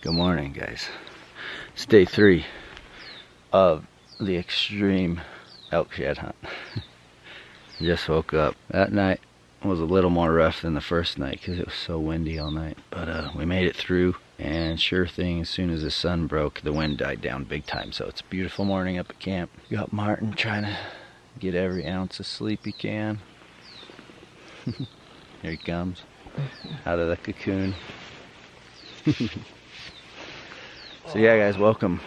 Good morning, guys. It's day 3 of the extreme elk shed hunt. Just woke up. That night was a little more rough than the first night because it was so windy all night. But we made it through, and sure thing, as soon as the sun broke, the wind died down big time. So it's a beautiful morning up at camp. We got Martin trying to get every ounce of sleep he can. Here he comes out of the cocoon. So yeah, guys, welcome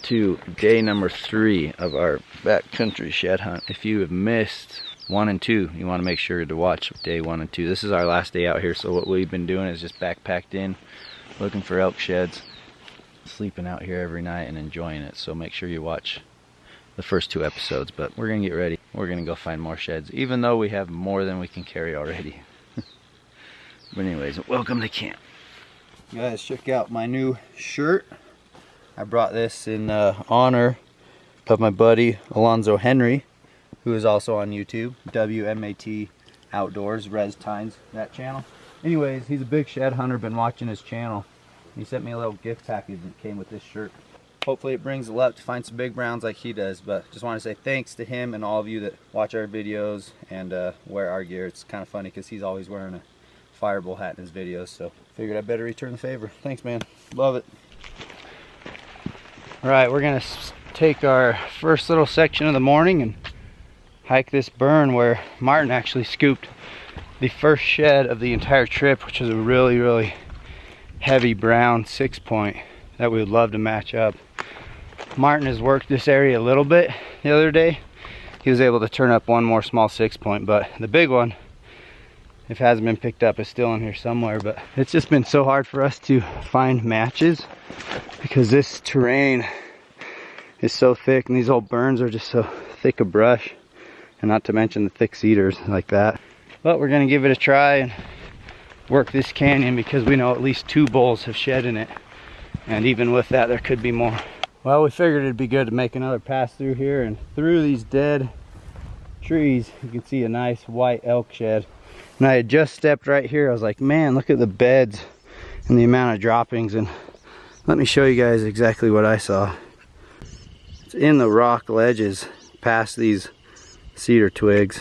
to day number 3 of our backcountry shed hunt. If you have missed 1 and 2, you want to make sure to watch day 1 and 2. This is our last day out here, so what we've been doing is just backpacked in, looking for elk sheds, sleeping out here every night and enjoying it. So make sure you watch the first 2 episodes, but we're gonna get ready. We're gonna go find more sheds, even though we have more than we can carry already. But anyways, welcome to camp. Guys, check out my new shirt. I brought this in honor of my buddy Alonzo Henry, who is also on YouTube, WMAT Outdoors, Res Tines, that channel. Anyways, he's a big shed hunter, been watching his channel. He sent me a little gift package that came with this shirt. Hopefully it brings luck to find some big browns like he does, but just want to say thanks to him and all of you that watch our videos and wear our gear. It's kind of funny because he's always wearing a fireball hat in his videos, so figured I better return the favor. Thanks, man. Love it. All right, we're gonna take our first little section of the morning and hike this burn where Martin actually scooped the first shed of the entire trip, which is a really heavy brown 6-point that we would love to match up. Martin has worked this area a little bit the other day. He was able to turn up one more small 6-point, but the big one, if it hasn't been picked up, is still in here somewhere. But it's just been so hard for us to find matches because this terrain is so thick and these old burns are just so thick of brush, and not to mention the thick cedars like that. But we're gonna give it a try and work this canyon because we know at least 2 bulls have shed in it, and even with that there could be more. Well, we figured it'd be good to make another pass through here, and through these dead trees you can see a nice white elk shed. And I had just stepped right here. I was like, man, look at the beds and the amount of droppings. And let me show you guys exactly what I saw. It's in the rock ledges past these cedar twigs.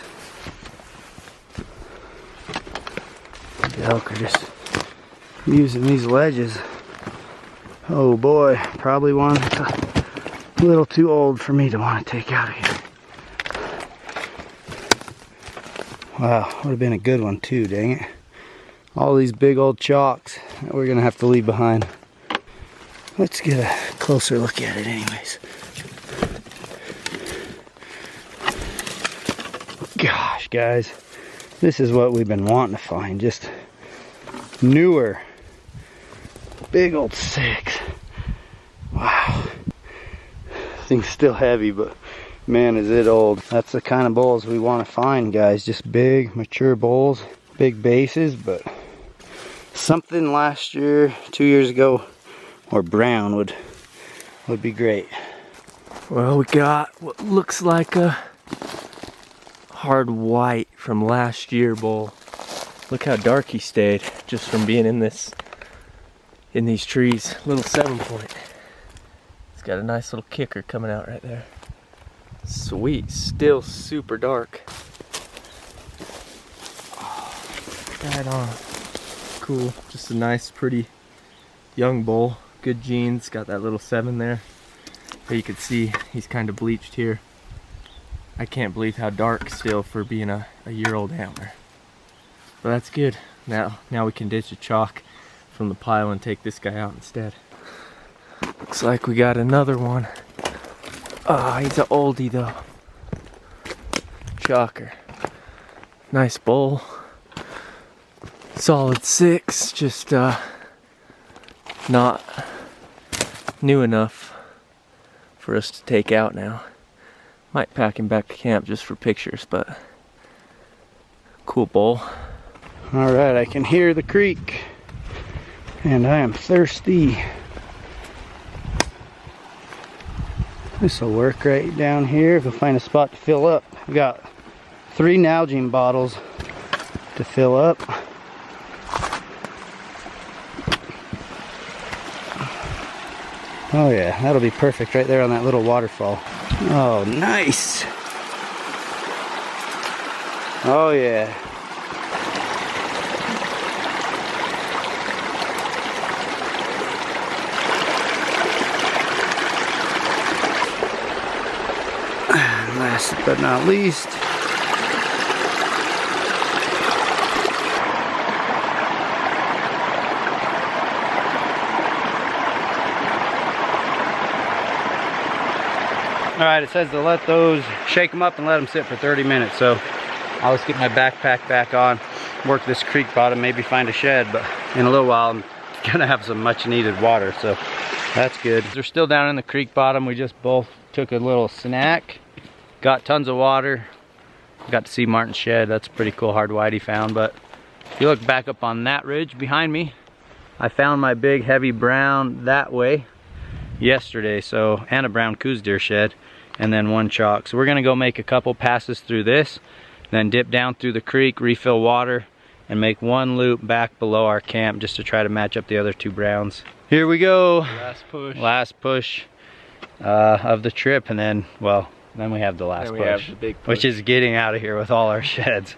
The elk are just using these ledges. Oh boy, probably one that's a little too old for me to want to take out of here. Wow, would have been a good one too, dang it. All these big old chalks that we're gonna have to leave behind. Let's get a closer look at it anyways. Gosh, guys, this is what we've been wanting to find. Just newer, big old 6. Wow. Thing's still heavy, but man, is it old. That's the kind of bulls we want to find, guys. Just big, mature bulls, big bases, but something last year, 2 years ago, or brown would be great. Well, we got what looks like a hard white from last year bull. Look how dark he stayed just from being in these trees. Little 7-point. It's got a nice little kicker coming out right there. Sweet, still super dark. Right on. Cool, just a nice, pretty young bull. Good genes, got that little 7 there. But you can see he's kind of bleached here. I can't believe how dark still for being a year-old antler. But that's good. Now we can ditch the chalk from the pile and take this guy out instead. Looks like we got another one. Oh, he's an oldie though. Shocker. Nice bull. Solid 6, just not new enough for us to take out now. Might pack him back to camp just for pictures, but cool bull. Alright, I can hear the creek and I am thirsty. This will work right down here if we find a spot to fill up. We got 3 Nalgene bottles to fill up. Oh yeah, that'll be perfect right there on that little waterfall. Oh, nice. Oh yeah. Last but not least, alright, it says to let those, shake them up and let them sit for 30 minutes. So I'll just get my backpack back on, work this creek bottom, maybe find a shed, but in a little while I'm gonna have some much needed water, so that's good. They're still down in the creek bottom. We just both took a little snack, got tons of water, got to see Martin's shed. That's a pretty cool hard white he found. But if you look back up on that ridge behind me, I found my big heavy brown that way yesterday, so, and a brown coos deer shed, and then one chalk. So we're gonna go make a couple passes through this, then dip down through the creek, refill water, and make one loop back below our camp just to try to match up the other two browns. Here we go. Last push. Last push of the trip, and then, well, then we have the last push, have the big push, which is getting out of here with all our sheds.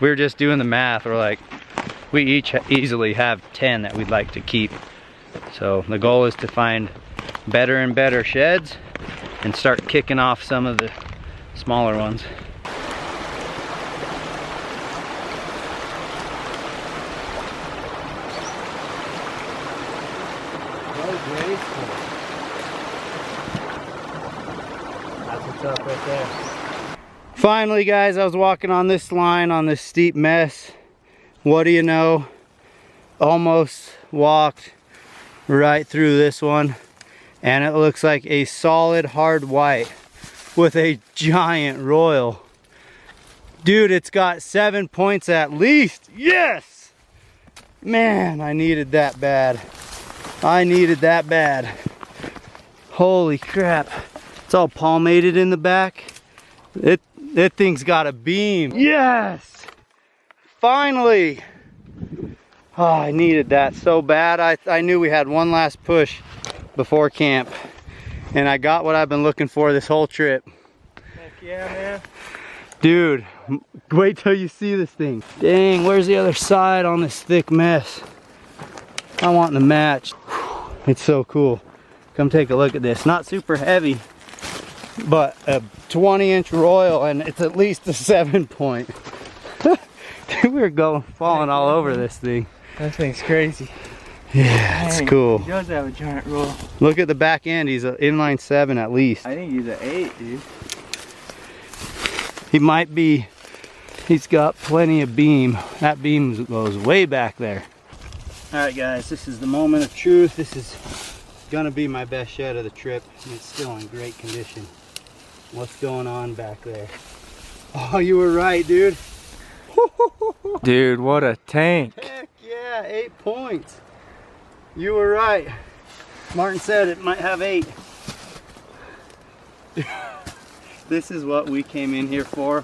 We were just doing the math. We're like, we each easily have 10 that we'd like to keep. So the goal is to find better and better sheds and start kicking off some of the smaller ones. That's what's up right there. Finally, guys, I was walking on this line on this steep mess. What do you know? Almost walked right through this one, and it looks like a solid hard white with a giant royal. Dude, it's got 7 points at least. Yes! Man, I needed that bad. I needed that bad. Holy crap. It's all palmated in the back. That thing's got a beam. Yes! Finally! Oh, I needed that so bad. I knew we had one last push before camp, and I got what I've been looking for this whole trip. Heck yeah, man. Dude, wait till you see this thing. Dang, where's the other side on this thick mess? I want the match. It's so cool. Come take a look at this. Not super heavy, but a 20-inch royal, and it's at least a 7 point. We were falling all over this thing. That thing's crazy. Yeah, it's cool. He does have a giant roll. Look at the back end. He's an inline 7 at least. I think he's an 8, dude. He might be. He's got plenty of beam. That beam goes way back there. All right, guys, this is the moment of truth. This is gonna be my best shed of the trip, and it's still in great condition. What's going on back there? Oh, you were right, dude. Dude, what a tank. Heck yeah, 8 points. You were right. Martin said it might have 8. This is what we came in here for.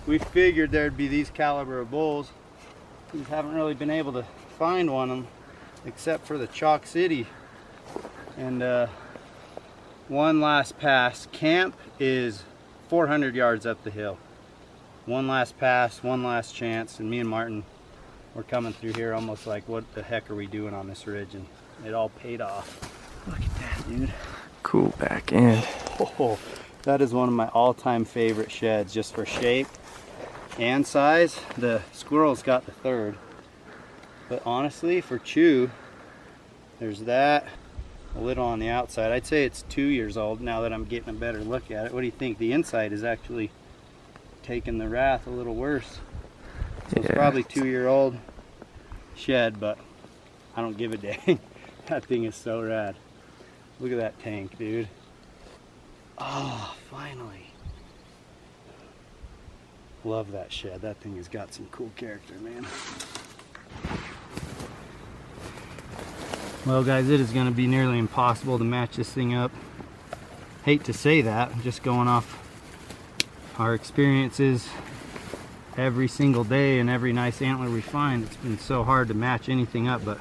We figured there'd be these caliber of bulls. We haven't really been able to find one of them except for the Chalk City. And one last pass. Camp is 400 yards up the hill. One last pass, one last chance, and me and Martin were coming through here almost like, what the heck are we doing on this ridge? And it all paid off. Look at that, dude. Cool back end. Oh, that is one of my all-time favorite sheds, just for shape and size. The squirrel's got the third, but honestly, for chew, there's that, a little on the outside. I'd say it's 2 years old now that I'm getting a better look at it. What do you think? The inside is actually taking the wrath a little worse. So it's probably 2-year-old shed, but I don't give a dang. That thing is so rad. Look at that tank, dude. Oh, finally. Love that shed. That thing has got some cool character, man. Well, guys, it is going to be nearly impossible to match this thing up. Hate to say that, just going off our experiences every single day and every nice antler we find. It's been so hard to match anything up, but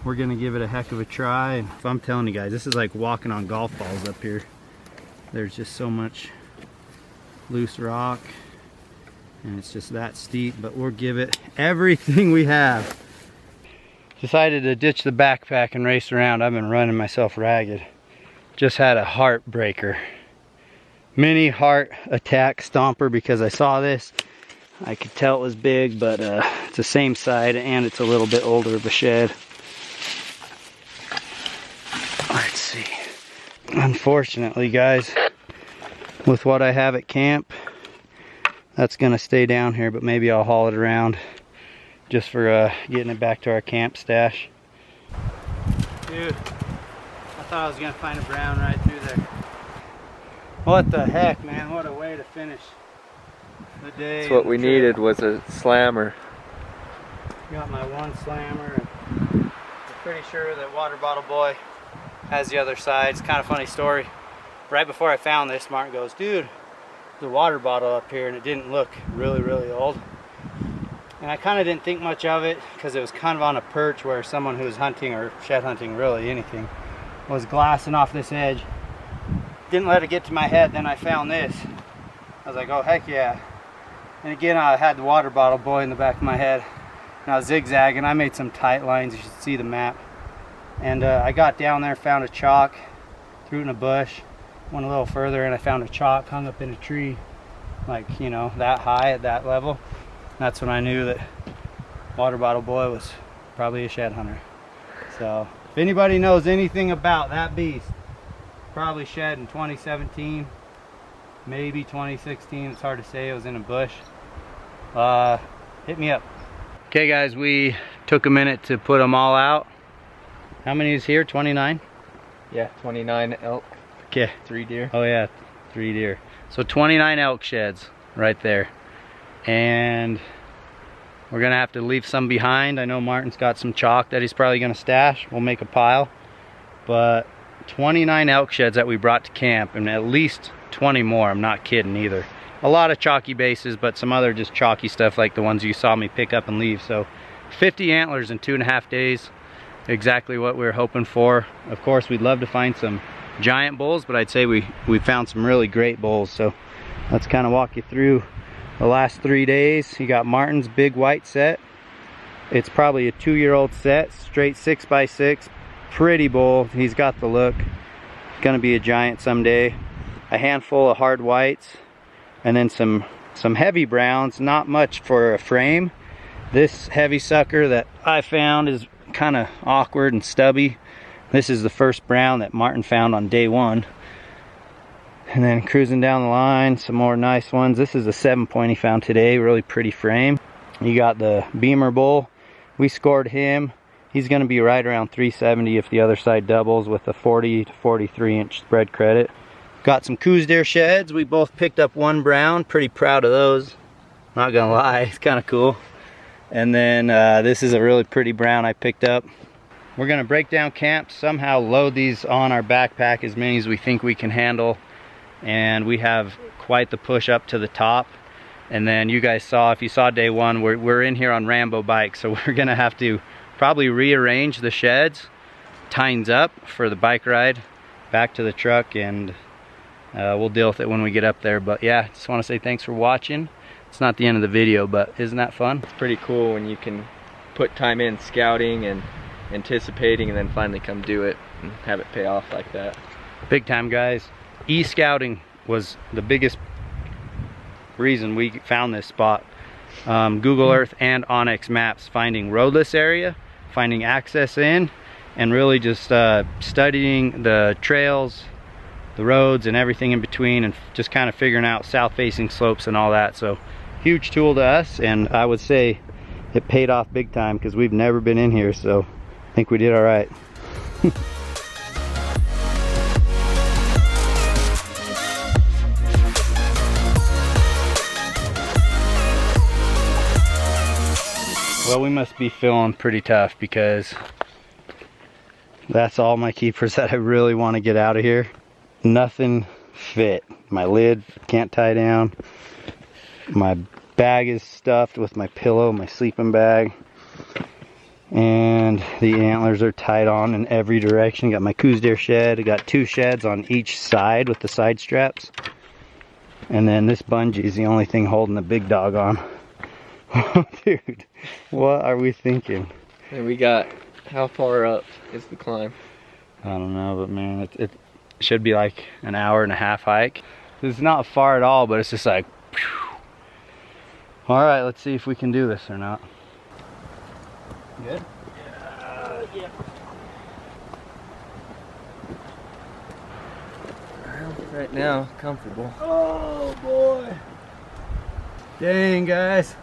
we're gonna give it a heck of a try. And if I'm telling you guys, this is like walking on golf balls up here. There's just so much loose rock and it's just that steep, but we'll give it everything we have. Decided to ditch the backpack and race around. I've been running myself ragged. Just had a heartbreaker. Mini heart attack stomper because I saw this. I could tell it was big, but it's the same side and it's a little bit older of a shed. Let's see. Unfortunately, guys, with what I have at camp, that's gonna stay down here, but maybe I'll haul it around just for getting it back to our camp stash. Dude, I thought I was gonna find a brown right through there. What the heck, man? What a way to finish the day. That's what we needed, was a slammer. Got my one slammer, and I'm pretty sure that Water Bottle Boy has the other side. It's kind of a funny story. Right before I found this, Martin goes, dude, there's a water bottle up here, and it didn't look really old. And I kind of didn't think much of it because it was kind of on a perch where someone who was hunting, or shed hunting, really anything, was glassing off this edge. Didn't let it get to my head. Then I found this. I was like, oh heck yeah. And again, I had the Water Bottle Boy in the back of my head, and I was zigzagging. I made some tight lines. You should see the map. And I got down there, found a chalk, threw it in a bush, went a little further, and I found a chalk hung up in a tree, like, you know, that high at that level. That's when I knew that Water Bottle Boy was probably a shed hunter. So if anybody knows anything about that beast, probably shed in 2017, maybe 2016. It's hard to say. It was in a bush. Hit me up. Okay, guys, we took a minute to put them all out. How many is here? 29? Yeah, 29 elk. Okay. 3 deer. Oh yeah, 3 deer. So 29 elk sheds right there. And we're gonna have to leave some behind. I know Martin's got some chalk that he's probably gonna stash. We'll make a pile. But 29 elk sheds that we brought to camp, and at least 20 more. I'm not kidding either. A lot of chalky bases, but some other just chalky stuff like the ones you saw me pick up and leave. So 50 antlers in 2.5 days. Exactly what we were hoping for. Of course, we'd love to find some giant bulls, but I'd say we found some really great bulls. So let's kind of walk you through the last 3 days. You got Martin's big white set. It's probably a 2-year-old set, straight 6x6, pretty bull. He's got the look. Gonna be a giant someday. A handful of hard whites, and then some heavy browns. Not much for a frame. This heavy sucker that I found is kind of awkward and stubby. This is the first brown that Martin found on day 1. And then cruising down the line, some more nice ones. This is a 7-point he found today, really pretty frame. You got the Beamer bull. We scored him. He's going to be right around 370 if the other side doubles, with a 40 to 43 inch spread credit. Got some Coues deer sheds. We both picked up 1 brown. Pretty proud of those. Not gonna lie, it's kind of cool. And then this is a really pretty brown I picked up. We're gonna break down camp, somehow load these on our backpack, as many as we think we can handle. And we have quite the push up to the top. And then you guys saw, if you saw day 1, we're in here on Rambo bikes, so we're gonna have to probably rearrange the sheds, tines up for the bike ride back to the truck, and we'll deal with it when we get up there. But yeah, just want to say thanks for watching. It's not the end of the video, but isn't that fun? It's pretty cool when you can put time in scouting and anticipating, and then finally come do it and have it pay off like that. Big time, guys. E-scouting was the biggest reason we found this spot. Google Earth and Onyx Maps, finding roadless area, finding access in, and really just studying the trails, the roads, and everything in between, and just kind of figuring out south facing slopes and all that. So huge tool to us, and I would say it paid off big time because we've never been in here, so I think we did all right. Well, we must be feeling pretty tough because that's all my keepers that I really want to get out of here. Nothing fit. My lid can't tie down. My bag is stuffed with my pillow, my sleeping bag. and the antlers are tied on in every direction. Got my coos deer shed. I got 2 sheds on each side with the side straps, and then this bungee is the only thing holding the big dog on. Dude, what are we thinking? And we got, how far up is the climb? I don't know, but man, it should be like an hour-and-a-half hike. It's not far at all, but it's just like, whew. All right, let's see if we can do this or not. Good? Yeah. Right now, comfortable. Oh boy. Dang, guys.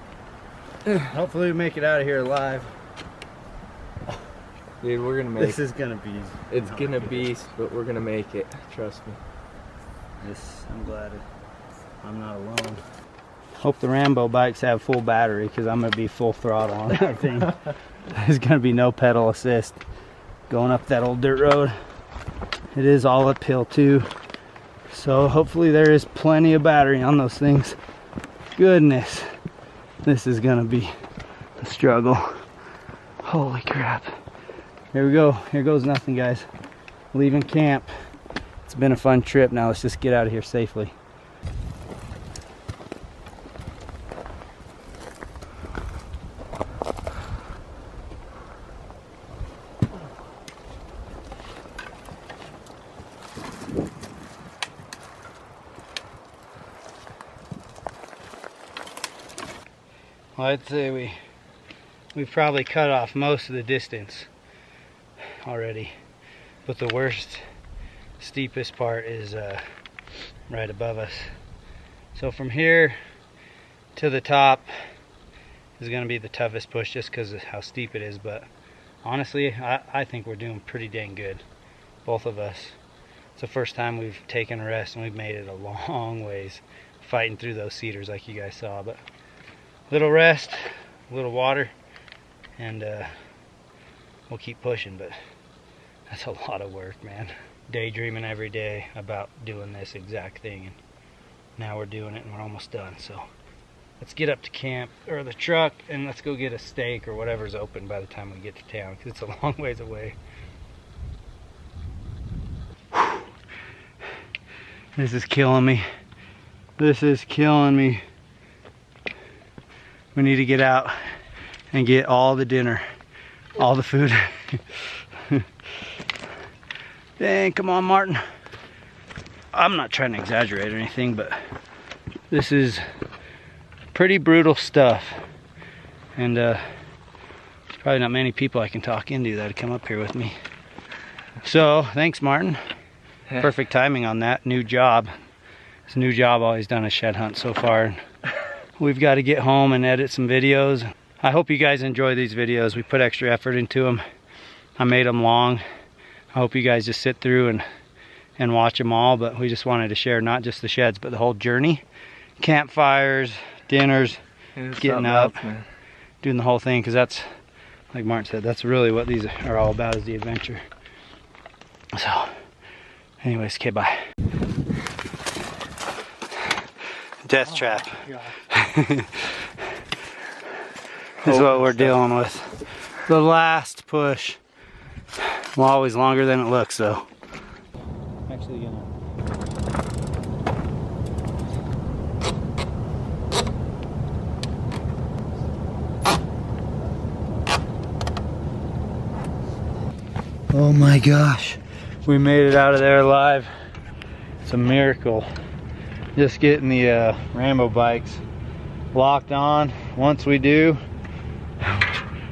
Hopefully we make it out of here alive. Dude, we're gonna make this is gonna be, it's gonna be, but we're gonna make it, trust me. I'm glad I'm not alone. Hope the Rambo bikes have full battery, because I'm gonna be full throttle on that thing. There's gonna be no pedal assist going up that old dirt road. It is all uphill too, so hopefully there is plenty of battery on those things. Goodness, this is gonna be a struggle. Holy crap. Here we go. Here goes nothing, guys. Leaving camp. It's been a fun trip. Now let's just get out of here safely. Well, I'd say we've probably cut off most of the distance already, but the worst, steepest part is right above us. So from here to the top is going to be the toughest push, just because of how steep it is, but honestly I think we're doing pretty dang good, both of us. It's the first time we've taken a rest, and we've made it a long ways fighting through those cedars like you guys saw. But little rest, a little water, and we'll keep pushing. But that's a lot of work, man. Daydreaming every day about doing this exact thing, and now we're doing it and we're almost done. So let's get up to camp, or the truck, and let's go get a steak or whatever's open by the time we get to town, because it's a long ways away. This is killing me. This is killing me. We need to get out and get all the dinner, all the food. Dang, come on, Martin. I'm not trying to exaggerate or anything, but this is pretty brutal stuff. And there's probably not many people I can talk into that'd come up here with me. So, thanks, Martin. Perfect timing on that new job. It's a new job, always done a shed hunt so far. We've got to get home and edit some videos. I hope you guys enjoy these videos. We put extra effort into them. I made them long. I hope you guys just sit through and watch them all, but we just wanted to share not just the sheds, but the whole journey. Campfires, dinners, getting up, doing the whole thing, because that's, like Martin said, that's really what these are all about, is the adventure. So, anyways, okay, bye. Death trap. This is what we're dealing with. The last push. Well, always longer than it looks, though. Actually gonna. Oh my gosh. We made it out of there alive. It's a miracle. Just getting the Rambo bikes locked on. Once we do,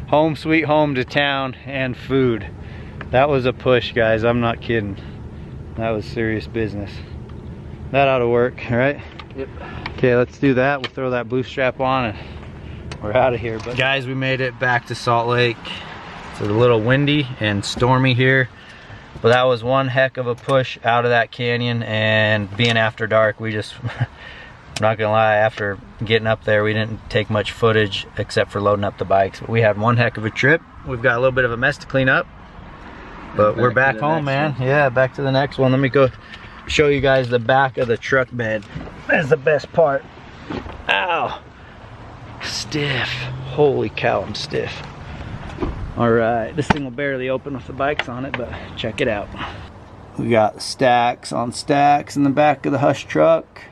home sweet home to town and food. That was a push, guys. I'm not kidding. That was serious business. That ought to work, right? Yep. Okay, let's do that. We'll throw that blue strap on and we're out of here. But guys, we made it back to Salt Lake. It's a little windy and stormy here, but that was one heck of a push out of that canyon. And being after dark, we just I'm not gonna lie, after getting up there, we didn't take much footage except for loading up the bikes. But we had one heck of a trip. We've got a little bit of a mess to clean up, but we're back home, man. Yeah, back to the next one. Let me go show you guys the back of the truck bed. That's the best part. Ow, stiff. Holy cow, I'm stiff. All right, this thing will barely open with the bikes on it, but check it out. We got stacks on stacks in the back of the Hush truck.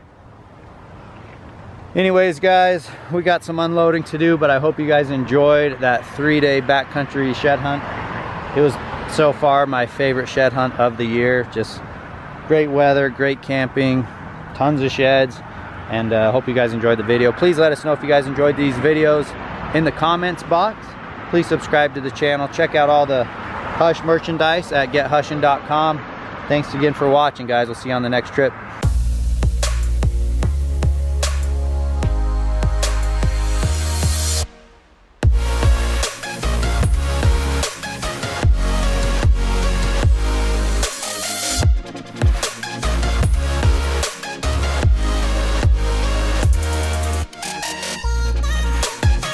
Anyways, guys, we got some unloading to do, but I hope you guys enjoyed that 3-day backcountry shed hunt. It was so far my favorite shed hunt of the year. Just great weather, great camping, tons of sheds, and hope you guys enjoyed the video. Please let us know if you guys enjoyed these videos in the comments box. Please subscribe to the channel. Check out all the Hush merchandise at gethushin.com. Thanks again for watching, guys. We'll see you on the next trip.